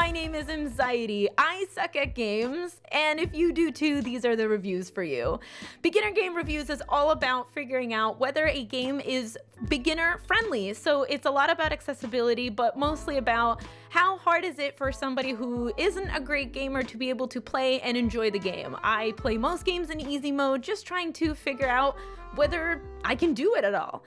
my name is Mxiety. I suck at games, and if you do too, these are the reviews for you. Beginner Game Reviews is all about figuring out whether a game is beginner friendly. So it's a lot about accessibility, but mostly about how hard is it for somebody who isn't a great gamer to be able to play and enjoy the game. I play most games in easy mode, just trying to figure out whether I can do it at all.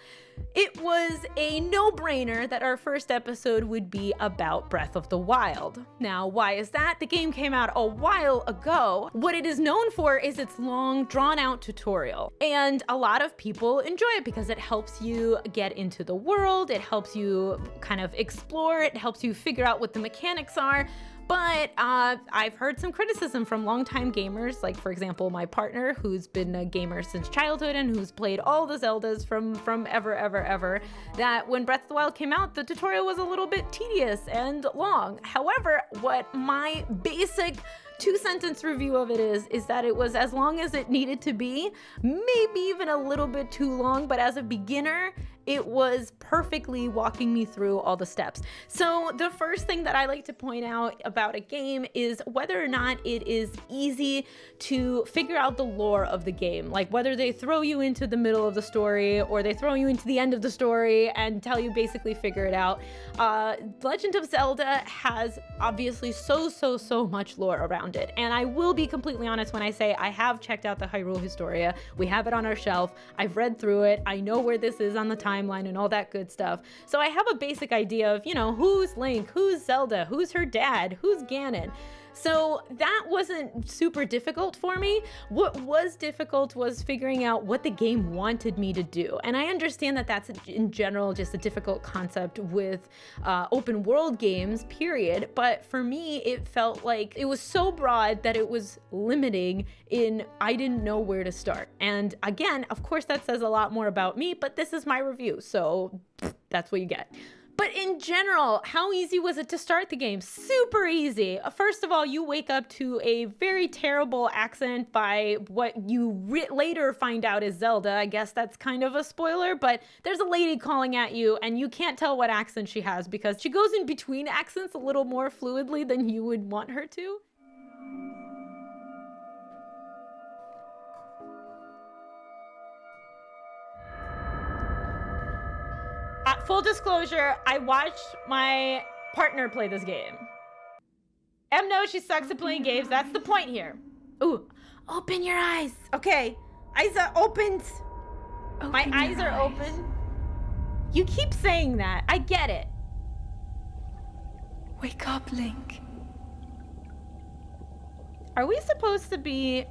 It was a no-brainer that our first episode would be about Breath of the Wild. Now, why is that? The game came out a while ago. What it is known for is its long, drawn-out tutorial. And a lot of people enjoy it because it helps you get into the world, it helps you kind of explore, it helps you figure out what the mechanics are. But I've heard some criticism from longtime gamers, like for example, my partner, who's been a gamer since childhood and who's played all the Zeldas from ever, that when Breath of the Wild came out, the tutorial was a little bit tedious and long. However, what my basic two-sentence review of it is that it was as long as it needed to be, maybe even a little bit too long, but as a beginner, it was perfectly walking me through all the steps. So the first thing that I like to point out about a game is whether or not it is easy to figure out the lore of the game, like whether they throw you into the middle of the story or they throw you into the end of the story and tell you basically figure it out. Legend of Zelda has obviously so much lore around it, and I will be completely honest when I say I have checked out the Hyrule Historia. We have it on our shelf. I've read through it. I know where this is on the timeline and all that good stuff. So I have a basic idea of, you know, who's Link, who's Zelda, who's her dad, who's Ganon. So that wasn't super difficult for me. What was difficult was figuring out what the game wanted me to do. And I understand that that's in general just a difficult concept with open world games, period. But for me, it felt like it was so broad that it was limiting in I didn't know where to start. And again, of course, that says a lot more about me, but this is my review, so that's what you get. But in general, how easy was it to start the game? Super easy. First of all, you wake up to a very terrible accent by what you later find out is Zelda. I guess that's kind of a spoiler, but there's a lady calling at you and you can't tell what accent she has because she goes in between accents a little more fluidly than you would want her to. Full disclosure, I watched my partner play this game. Em knows she sucks at playing games. That's the point here. Ooh, open your eyes. Okay, eyes are opened. My eyes are open. You keep saying that. I get it. Wake up, Link. Are we supposed to be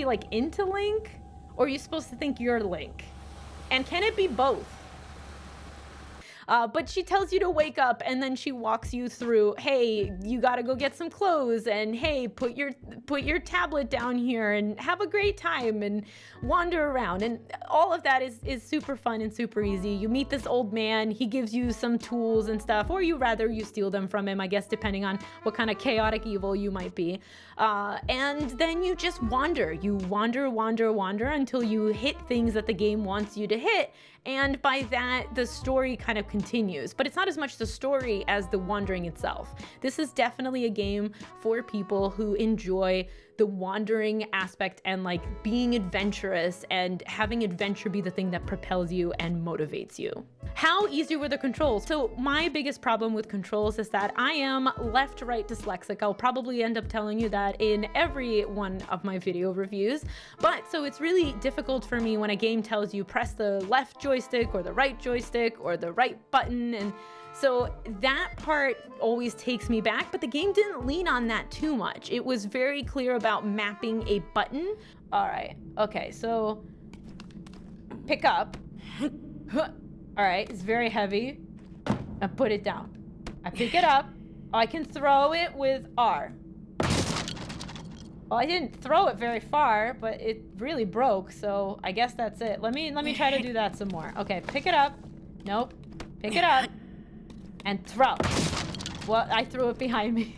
like into Link? Or are you supposed to think you're Link? And can it be both? But she tells you to wake up and then she walks you through, hey, you gotta go get some clothes, and hey, put your tablet down here and have a great time and wander around. And all of that is super fun and super easy. You meet this old man, he gives you some tools and stuff, or you steal them from him, I guess, depending on what kind of chaotic evil you might be. And then you just wander. You wander until you hit things that the game wants you to hit. And by that, the story kind of continues. But it's not as much the story as the wandering itself. This is definitely a game for people who enjoy the wandering aspect and like being adventurous and having adventure be the thing that propels you and motivates you. How easy were the controls? So my biggest problem with controls is that I am left-right dyslexic. I'll probably end up telling you that in every one of my video reviews. But so it's really difficult for me when a game tells you press the left joystick or the right joystick or the right button, and so that part always takes me back, but the game didn't lean on that too much. It was very clear about mapping a button. All right, okay, so pick up. All right, it's very heavy. I put it down. I pick it up. I can throw it with R. Well, I didn't throw it very far, but it really broke, so I guess that's it. Let me try to do that some more. Okay, pick it up. Nope. Pick it up. And throw. Well, I threw it behind me.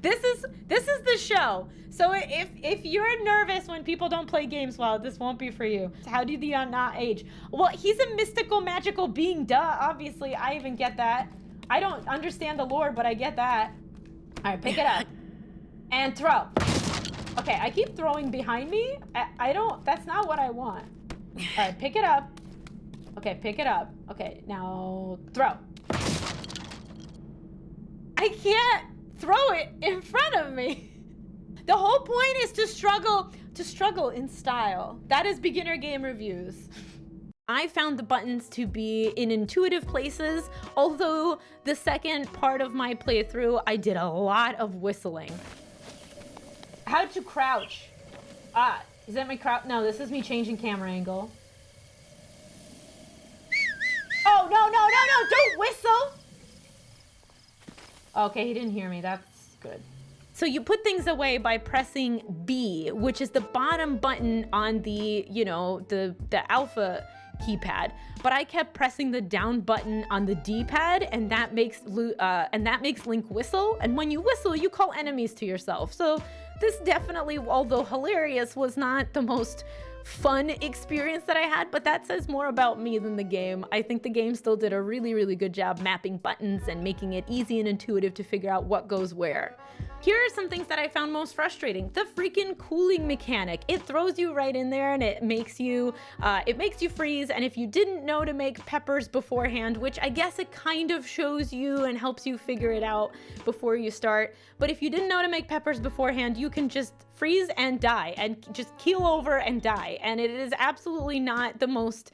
This is the show. So if you're nervous when people don't play games well, this won't be for you. How do the not age? Well, he's a mystical, magical being, duh. Obviously, I even get that. I don't understand the lore, but I get that. All right, pick it up. And throw. Okay, I keep throwing behind me. I don't, that's not what I want. All right, pick it up. Okay, pick it up. Okay, now throw. I can't throw it in front of me. The whole point is to struggle in style. That is beginner game reviews. I found the buttons to be in intuitive places, although the second part of my playthrough, I did a lot of whistling. How to crouch? Ah, is that my crouch? No, this is me changing camera angle. Oh, no, don't whistle! Okay, he didn't hear me, that's good. So you put things away by pressing B, which is the bottom button on the, you know, the alpha keypad, but I kept pressing the down button on the D-pad, and that makes Link whistle. And when you whistle, you call enemies to yourself. So this definitely, although hilarious, was not the most fun experience that I had, but that says more about me than the game. I think the game still did a really, really good job mapping buttons and making it easy and intuitive to figure out what goes where. Here are some things that I found most frustrating. The freaking cooling mechanic. It throws you right in there and it makes you freeze. And if you didn't know to make peppers beforehand, which I guess it kind of shows you and helps you figure it out before you start. But if you didn't know to make peppers beforehand, you can just freeze and die and just keel over and die. And it is absolutely not the most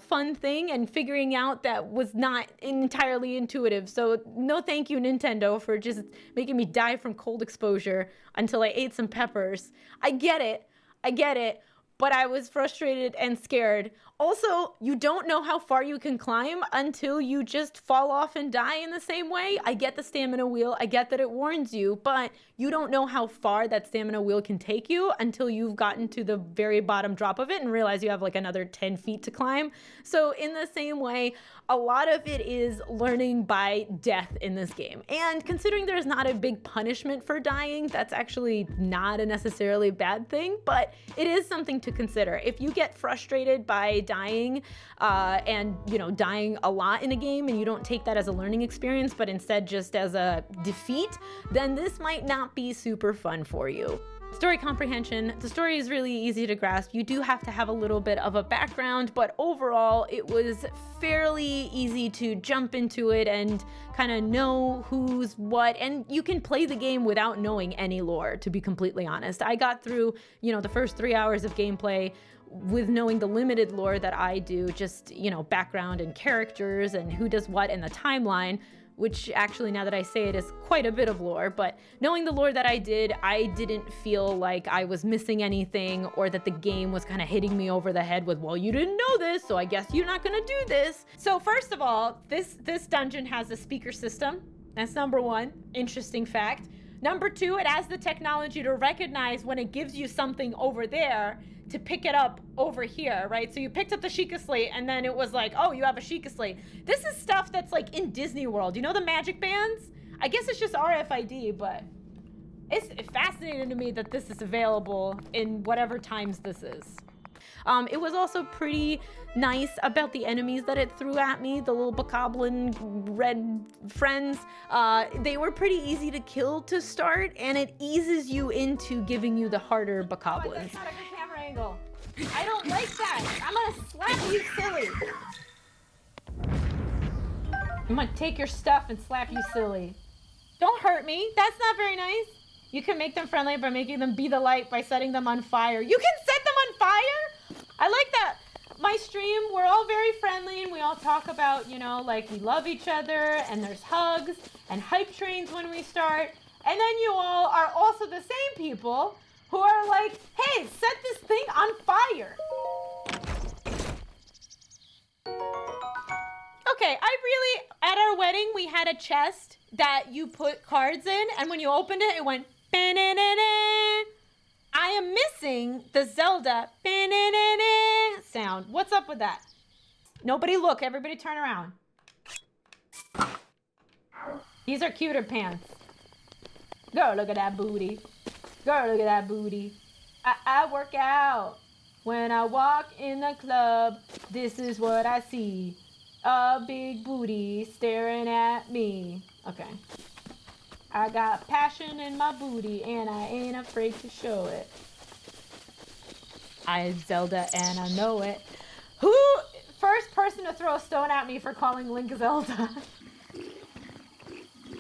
fun thing, and figuring out that was not entirely intuitive. So no thank you, Nintendo, for just making me die from cold exposure until I ate some peppers. I get it, but I was frustrated and scared. Also, you don't know how far you can climb until you just fall off and die in the same way. I get the stamina wheel, I get that it warns you, but you don't know how far that stamina wheel can take you until you've gotten to the very bottom drop of it and realize you have like another 10 feet to climb. So in the same way, a lot of it is learning by death in this game. And considering there's not a big punishment for dying, that's actually not a necessarily bad thing, but it is something to consider. If you get frustrated by dying and, you know, dying a lot in a game and you don't take that as a learning experience, but instead just as a defeat, then this might not be super fun for you. Story comprehension. The story is really easy to grasp. You do have to have a little bit of a background, but overall it was fairly easy to jump into it and kind of know who's what, and you can play the game without knowing any lore, to be completely honest. I got through, you know, the first 3 hours of gameplay with knowing the limited lore that I do, just, you know, background and characters and who does what and the timeline, which actually, now that I say it, is quite a bit of lore. But knowing the lore that I didn't feel like I was missing anything, or that the game was kind of hitting me over the head with, well, you didn't know this, so I guess you're not gonna do this. So first of all, this dungeon has a speaker system. That's number one, interesting fact. Number two, it has the technology to recognize when it gives you something over there to pick it up over here, right? So you picked up the Sheikah Slate and then it was like, oh, you have a Sheikah Slate. This is stuff that's like in Disney World. You know the magic bands? I guess it's just RFID, but it's fascinating to me that this is available in whatever times this is. It was also pretty nice about the enemies that it threw at me, the little bokoblin red friends. They were pretty easy to kill to start, and it eases you into giving you the harder bokoblins. That's not a good camera angle. I don't like that. I'm gonna slap you silly. I'm gonna take your stuff and slap you silly. Don't hurt me. That's not very nice. You can make them friendly by making them be the light by setting them on fire. You can set them on fire? I like that. My stream, we're all very friendly and we all talk about, you know, like we love each other and there's hugs and hype trains when we start. And then you all are also the same people who are like, hey, set this thing on fire. Okay, at our wedding, we had a chest that you put cards in, and when you opened it, it went, ba-na-na-na. I am missing the Zelda ba-na-na-na sound. What's up with that? Nobody look, everybody turn around. These are cuter pants. Girl, look at that booty. Girl, look at that booty. I work out. When I walk in the club, this is what I see. a big booty staring at me. Okay. I got passion in my booty and I ain't afraid to show it. I'm Zelda and I know it. Who? First person to throw a stone at me for calling Link Zelda.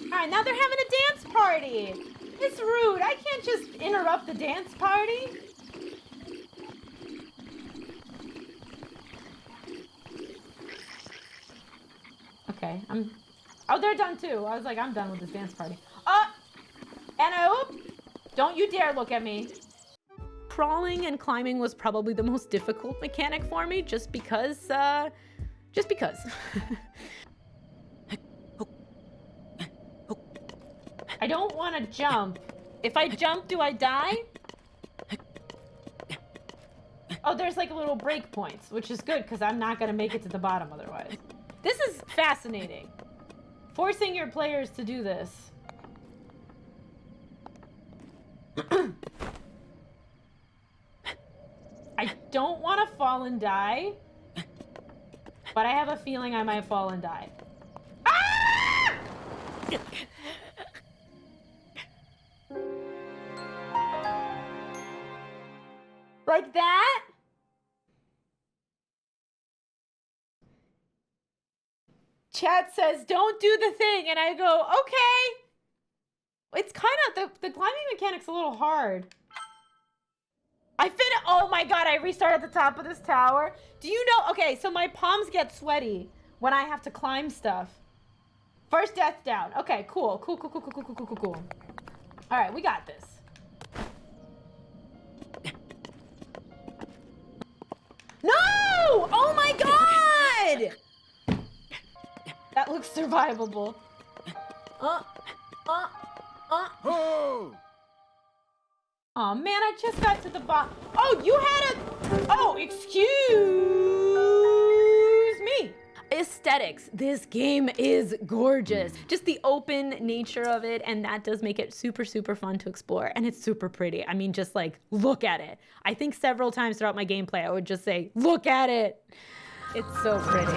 Alright, now they're having a dance party. It's rude. I can't just interrupt the dance party. Okay, oh, they're done too. I was like, I'm done with this dance party. And don't you dare look at me. Crawling and climbing was probably the most difficult mechanic for me, just because. I don't want to jump. If I jump, do I die? Oh, there's like little break points, which is good because I'm not going to make it to the bottom otherwise. This is fascinating. Forcing your players to do this. I don't want to fall and die, but I have a feeling I might fall and die. Ah! Like that? Chat says, don't do the thing, and I go, okay. It's kind of, the climbing mechanic's a little hard. Oh my god, I restart at the top of this tower. Do you know, okay, so my palms get sweaty when I have to climb stuff. First death down. Okay, cool. All right, we got this. No! Oh my god! That looks survivable. Oh man, I just got to the bottom. Oh, you had a... Oh, excuse me. Aesthetics. This game is gorgeous. Just the open nature of it, and that does make it super, super fun to explore. And it's super pretty. I mean, just like, look at it. I think several times throughout my gameplay, I would just say, look at it. It's so pretty.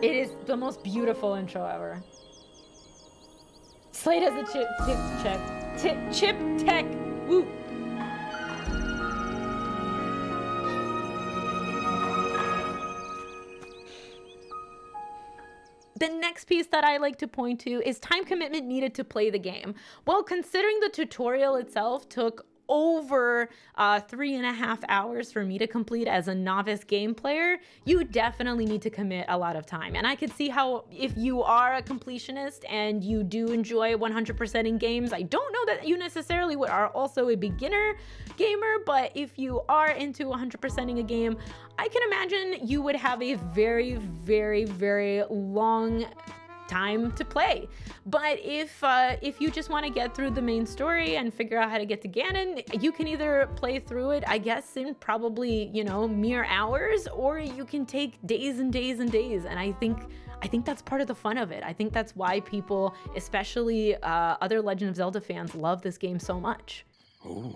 It is the most beautiful intro ever. Slate has a chip tech. Woo. The next piece that I like to point to is time commitment needed to play the game. Well, considering the tutorial itself took over 3.5 hours for me to complete as a novice game player, you definitely need to commit a lot of time. And I could see how if you are a completionist and you do enjoy 100% in games, I don't know that you necessarily are also a beginner gamer, but if you are into 100%ing a game, I can imagine you would have a very, very, very long time to play. But if you just want to get through the main story and figure out how to get to Ganon, you can either play through it, I guess, in probably, you know, mere hours, or you can take days and days and days. And I think that's part of the fun of it. I think that's why people, especially other Legend of Zelda fans, love this game so much. Ooh.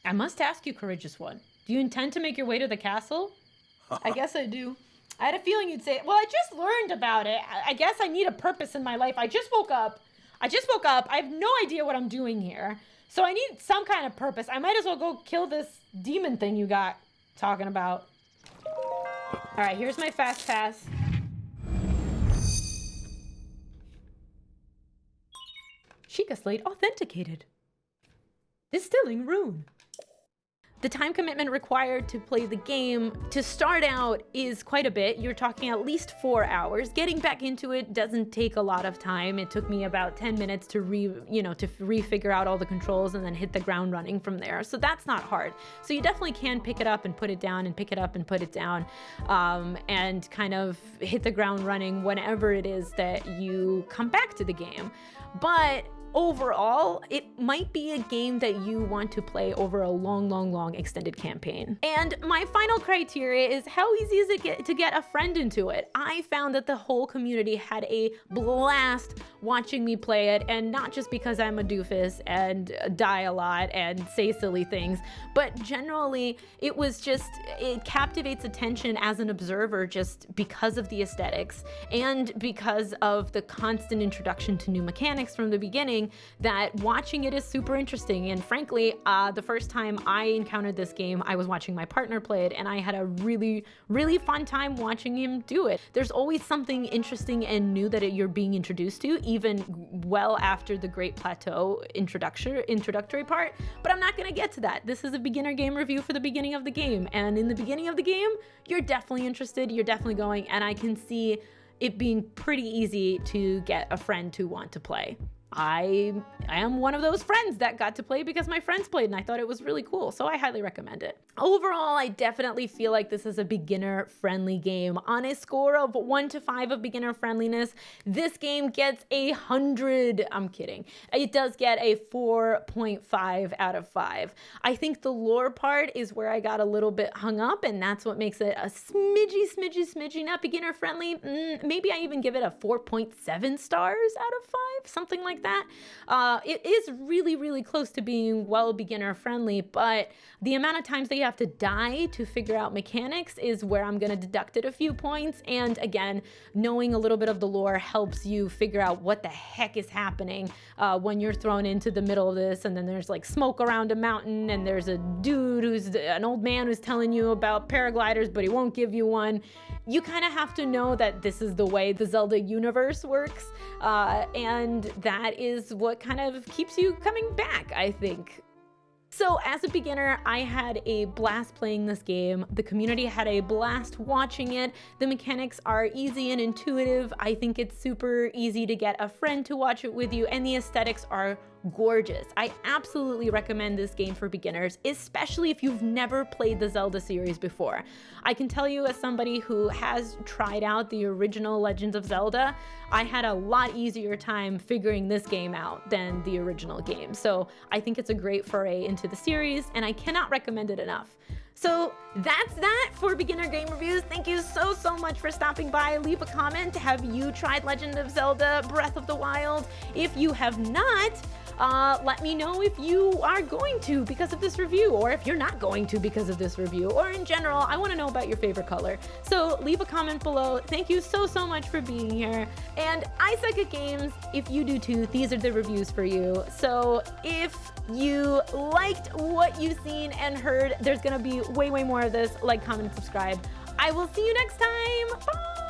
I must ask you, Courageous One, do you intend to make your way to the castle? I guess I do. I had a feeling you'd say, well, I just learned about it. I guess I need a purpose in my life. I just woke up. I have no idea what I'm doing here. So I need some kind of purpose. I might as well go kill this demon thing you got talking about. All right, here's my fast pass. Sheikah Slate authenticated. Distilling rune. The time commitment required to play the game to start out is quite a bit. You're talking at least 4 hours. Getting back into it doesn't take a lot of time. It took me about 10 minutes to refigure out all the controls and then hit the ground running from there. So that's not hard. So you definitely can pick it up and put it down and pick it up and put it down, and kind of hit the ground running whenever it is that you come back to the game. But overall, it might be a game that you want to play over a long extended campaign. And my final criteria is how easy is it to get a friend into it. I found that the whole community had a blast watching me play it, and not just because I'm a doofus and die a lot and say silly things, but generally it captivates attention as an observer just because of the aesthetics and because of the constant introduction to new mechanics from the beginning, that watching it is super interesting. And frankly, the first time I encountered this game, I was watching my partner play it, and I had a really fun time watching him do it. There's always something interesting and new that you're being introduced to, even well after the Great Plateau introductory part, but I'm not gonna get to that. This is a beginner game review for the beginning of the game, and in the beginning of the game, you're definitely interested, you're definitely going, and I can see it being pretty easy to get a friend to want to play. I am one of those friends that got to play because my friends played and I thought it was really cool, so I highly recommend it. Overall, I definitely feel like this is a beginner-friendly game. On a score of 1 to 5 of beginner friendliness, this game gets 100. I'm kidding. It does get a 4.5 out of 5. I think the lore part is where I got a little bit hung up, and that's what makes it a smidgy not beginner friendly. Maybe I even give it a 4.7 stars out of 5, something like that. It is really close to being well beginner friendly, but the amount of times that you have to die to figure out mechanics is where I'm gonna deduct it a few points. And again, knowing a little bit of the lore helps you figure out what the heck is happening when you're thrown into the middle of this, and then there's like smoke around a mountain, and there's a dude who's an old man who's telling you about paragliders, but he won't give you one. You kind of have to know that this is the way the Zelda universe works, and that is what kind of keeps you coming back, I think. So as a beginner, I had a blast playing this game. The community had a blast watching it. The mechanics are easy and intuitive. I think it's super easy to get a friend to watch it with you, and the aesthetics are gorgeous. I absolutely recommend this game for beginners, especially if you've never played the Zelda series before. I can tell you, as somebody who has tried out the original Legends of Zelda, I had a lot easier time figuring this game out than the original game. So I think it's a great foray into the series, and I cannot recommend it enough. So that's that for beginner game reviews. Thank you so much for stopping by. Leave a comment. Have you tried Legend of Zelda Breath of the Wild? If you have not, let me know if you are going to because of this review, or if you're not going to because of this review, or in general, I want to know about your favorite color. So leave a comment below. Thank you so much for being here. And I suck at games. If you do too, these are the reviews for you. So if you liked what you've seen and heard, there's gonna be way more of this. Like, comment, and subscribe. I will see you next time. Bye!